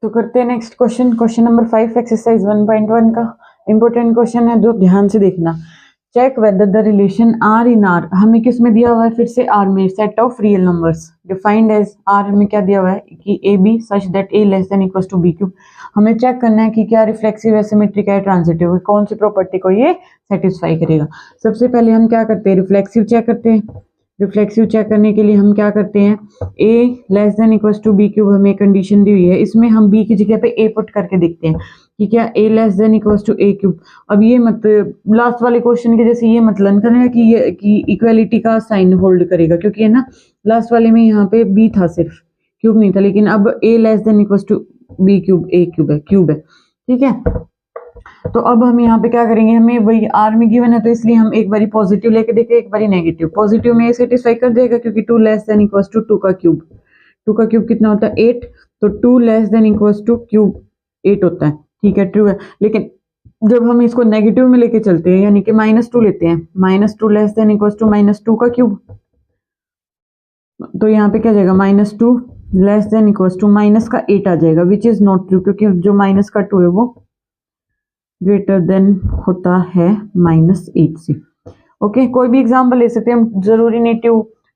तो करते हैं next question, question number 5 exercise 1.1 का इंपॉर्टेंट क्वेश्चन है जो ध्यान से देखना। Check whether the relation R in R, हमें किस में दिया हुआ है, फिर से आर में, set of real numbers defined as, R में क्या दिया हुआ है कि A B such that A less than equals to B cube. हमें चेक करना है कि क्या रिफ्लेक्सिव है, सिमेट्रिक है, ट्रांजिटिव है, कौन सी प्रॉपर्टी को ये सेटिस्फाई करेगा। सबसे पहले हम क्या करते हैं, रिफ्लेक्सिव चेक करते हैं। रिफ्लेक्सिव चेक करने के लिए हम क्या करते हैं, a less than equals to B cube, हमें कंडीशन दी हुई है, इसमें हम b की जगह पे a पुट करके देखते हैं कि क्या a less than equals to a cube. अब ये मत लास्ट वाले क्वेश्चन के जैसे ये मतलब करेगा कि ये कि इक्वालिटी का साइन होल्ड करेगा, क्योंकि है ना लास्ट वाले में यहाँ पे b था सिर्फ, क्यूब नहीं था, लेकिन अब a less than equals to b cube, a cube है, ठीक है। तो अब हम यहाँ पे क्या करेंगे, हमें वही आर में गिवन है तो इसलिए हम एक बारी पॉजिटिव लेके देखें, एक बारी नेगेटिव। पॉजिटिव में ये सेटिस्फाई कर देगा क्योंकि 2 लेस देन इक्वल्स टू 2 का क्यूब, 2 का क्यूब कितना होता है 8, तो 2 less than equals two cube 8 होता है, ठीक है, ट्रू है। लेकिन जब हम इसको नेगेटिव में लेके चलते हैं यानी कि -2 लेते हैं, -2 लेस देन इक्वल्स टू -2 का क्यूब, तो यहाँ पे क्या जाएगा -2 less than equals to minus का 8 आ जाएगा, विच इज नॉट ट्रू, क्योंकि जो माइनस का 2 है वो ग्रेटर देन होता है -8 से। ओके, कोई भी एग्जाम्पल ले सकते हैं हम, जरूरी नहीं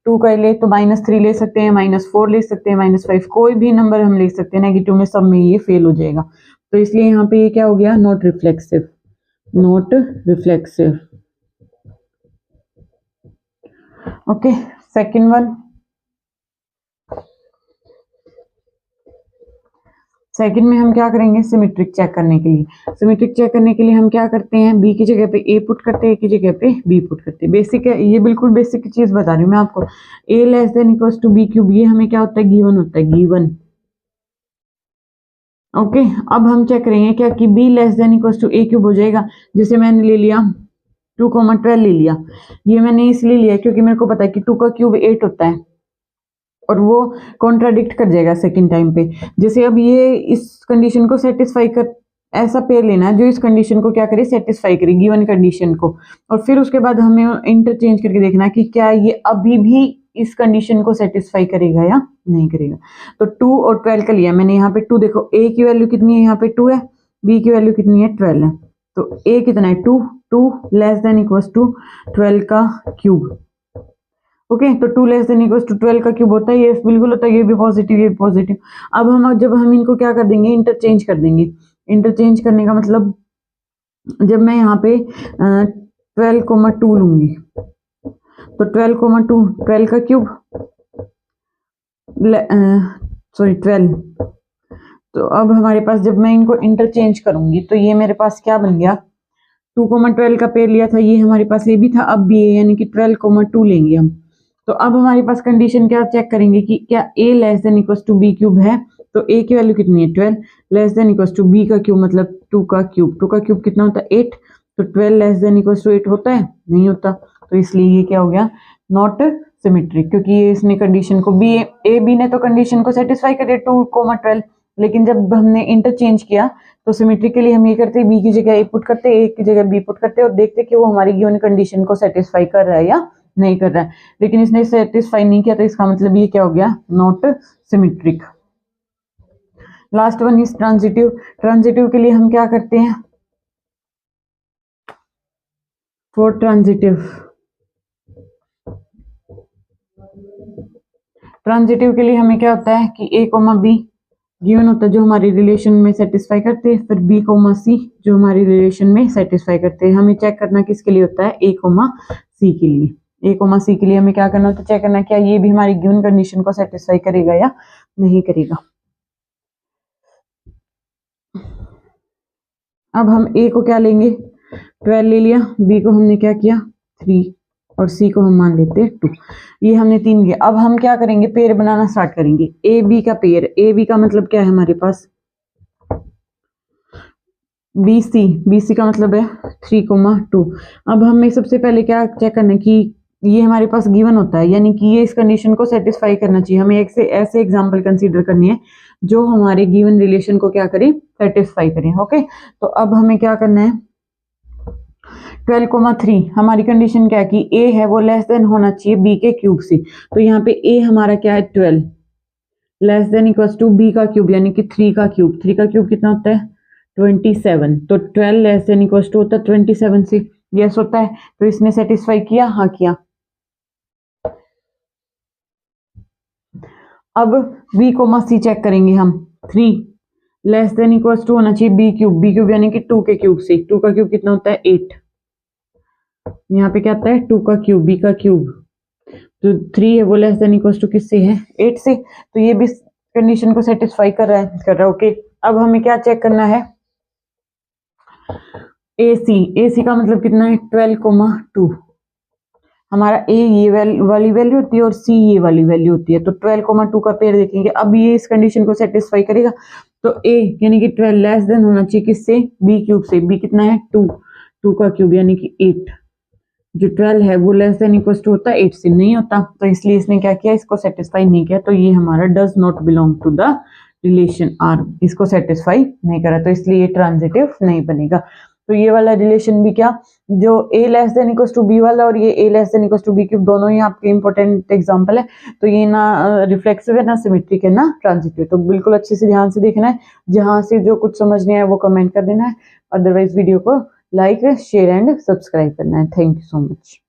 2 का ले तो -3 ले सकते हैं, -4 ले सकते हैं, -5, कोई भी नंबर हम ले सकते हैं, नेगेटिव में सब में ये फेल हो जाएगा। तो इसलिए यहाँ पे ये क्या हो गया, not reflexive, not reflexive. Okay, second one, second में हम क्या करेंगे, सिमेट्रिक चेक करने के लिए। सिमेट्रिक चेक करने के लिए हम क्या करते हैं, बी की जगह पे ए पुट करते हैं, ए की जगह पे बी पुट करते हैं। बेसिक है ये, बिल्कुल बेसिक चीज बता रही हूँ मैं आपको। A less than equals to B cube, ये हमें क्या होता है, गिवन होता है, गिवन। ओके, अब हम चेक करेंगे क्या कि B less than equals to A cube हो जाएगा। जैसे मैंने ले लिया 2,12 ले लिया, ये मैंने इसलिए लिया क्योंकि मेरे को पता है कि 2 का क्यूब 8 होता है और वो कॉन्ट्राडिक्ट कर जाएगा सेकंड टाइम पे। जैसे अब ये इस कंडीशन को सेटिस्फाई कर, ऐसा पेयर लेना है जो इस कंडीशन को क्या करे, सेटिस्फाई करे, गिवन कंडीशन को, और फिर उसके बाद हमें इंटरचेंज करके देखना है कि क्या ये अभी भी इस कंडीशन को सेटिस्फाई करेगा या नहीं करेगा। तो 2 और 12 का लिया मैंने, यहाँ पे 2 देखो, a की वैल्यू कितनी है, यहाँ पे 2 है, b की वैल्यू कितनी है, 12 है, तो a कितना है 2, 2 लेस देन इक्वल्स टू 12 का क्यूब। ओके, तो 2 लेस देन इक्वल्स टू 12 का क्यूब होता है, ये बिल्कुल होता है, ये भी पॉजिटिव, ये भी पॉजिटिव। अब हम जब हम इनको क्या कर देंगे, इंटरचेंज कर देंगे। इंटरचेंज करने का मतलब जब मैं यहाँ पे 12,2 लूंगी तो 12,2 12 का क्यूब, सॉरी 12, तो अब हमारे पास जब मैं इनको इंटरचेंज करूंगी तो ये मेरे पास क्या बन गया, 2,12 का पेयर लिया था, ये हमारे पास ये भी था, अब भी ये, यानी कि 12,2 लेंगे हम। तो अब हमारे पास कंडीशन क्या चेक करेंगे कि क्या a less than equals to B cube है, तो a की वैल्यू कितनी है 12, less than equals to b का क्यूब मतलब 2 का क्यूब, 2 का क्यूब कितना होता है 8, तो 12 लेस देन इक्वल्स टू 8 होता है, नहीं होता, तो इसलिए ये क्या हो गया, नॉट सिमेट्रिक, क्योंकि ये इसने कंडीशन को बी, ए बी ने तो कंडीशन को सेटिस्फाई करे 2,12, लेकिन जब हमने इंटरचेंज किया तो सिमेट्रिकली हम ये करते बी की जगह ए पुट करते, ए की जगह बी पुट करते और देखते कि वो हमारी गिवन कंडीशन को सेटिस्फाई कर रहा है या नहीं कर रहा है। लेकिन इसने सेटिस्फाई नहीं किया तो इसका मतलब ये क्या हो गया, not symmetric. Last one is transitive. Transitive के लिए हम क्या करते हैं, फॉर ट्रांजिटिव, ट्रांजिटिव के लिए हमें क्या होता है कि a, b गिवन होता है जो हमारी रिलेशन में सेटिस्फाई करते हैं, फिर b, c जो हमारी रिलेशन में सेटिस्फाई करते हैं। हमें चेक करना किसके लिए होता है, a, c के लिए। a, c के लिए हमें क्या करना होता है, चेक करना क्या ये भी हमारी गिवन कंडीशन को सेटिस्फाई करेगा या नहीं करेगा। अब हम a को क्या लेंगे, 12 ले लिया, b को हमने क्या किया 3 और c को हम मान लेते हैं 2, ये हमने 3 किया। अब हम क्या करेंगे, पेयर बनाना स्टार्ट करेंगे, ए बी का पेयर। ए बी का मतलब क्या है हमारे पास, बी सी का मतलब है 3,2। अब हमें सबसे पहले क्या चेक करना है कि ये हमारे पास गिवन होता है, यानी कि ये इस कंडीशन को सेटिस्फाई करना चाहिए। हमें एक से ऐसे एग्जांपल कंसीडर करनी है जो हमारे गिवन रिलेशन को क्या करें, सेटिस्फाई करें। ओके, तो अब हमें क्या करना है, 12,3 हमारी कंडीशन क्या है कि a है वो लेस देन होना चाहिए b के क्यूब से, तो यहाँ पे a हमारा क्या है 12, less than equals to B का क्यूब यानी कि 3 का क्यूब। 3 का क्यूब कितना होता है 27। तो 12 लेस देन इक्वल्स टू होता है 27 से, यस होता है। तो इसने सेटिस्फाई किया, हाँ किया। अब b कोमा c चेक करेंगे हम। 3 लेस देन इक्वल्स टू होना चाहिए b क्यूब। b क्यूब यानी कि 2 के क्यूब से। 2 का क्यूब कितना होता है 8। यहाँ पे क्या आता है 2 का क्यूब, b का क्यूब। तो 3 है वो लेस देन इक्वल्स टू किससे है 8 से। तो ये भी कंडीशन को सेटिस्फाई कर रहा है ओके। अब हमें क्या चेक करना है AC का मतलब कितना है 12,2। हमारा A ये वाली वैल्यू होती है और C ये वाली वैल्यू होती है। तो 12,2 का पेयर देखेंगे, अब ये इस कंडीशन को सेटिस्फाई करेगा। तो A यानी कि 12 लेस देन होना चाहिए किससे B क्यूब से। B कितना है 2 का क्यूब यानी कि 8। जो 12 है वो लेस देन इक्वल टू होता है 8 से, नहीं होता। तो इसलिए इसने क्या किया, इसको सेटिस्फाई नहीं किया। तो ये हमारा does not belong to the relation R, इसको सेटिस्फाई नहीं करा, तो इसलिए ये ट्रांजिटिव नहीं बनेगा। तो ये वाला रिलेशन भी क्या, जो a less than equal to B वाला और ये a less than equal to B cube, दोनों ही आपके इंपॉर्टेंट एग्जांपल है। तो ये ना रिफ्लेक्सिव है, ना सिमेट्रिक है, ना ट्रांजिटिव। तो बिल्कुल अच्छे से ध्यान से देखना है। जहां से जो कुछ समझ नहीं आया वो कमेंट कर देना है। अदरवाइज वीडियो को लाइक शेयर एंड सब्सक्राइब करना है। Thank you so much.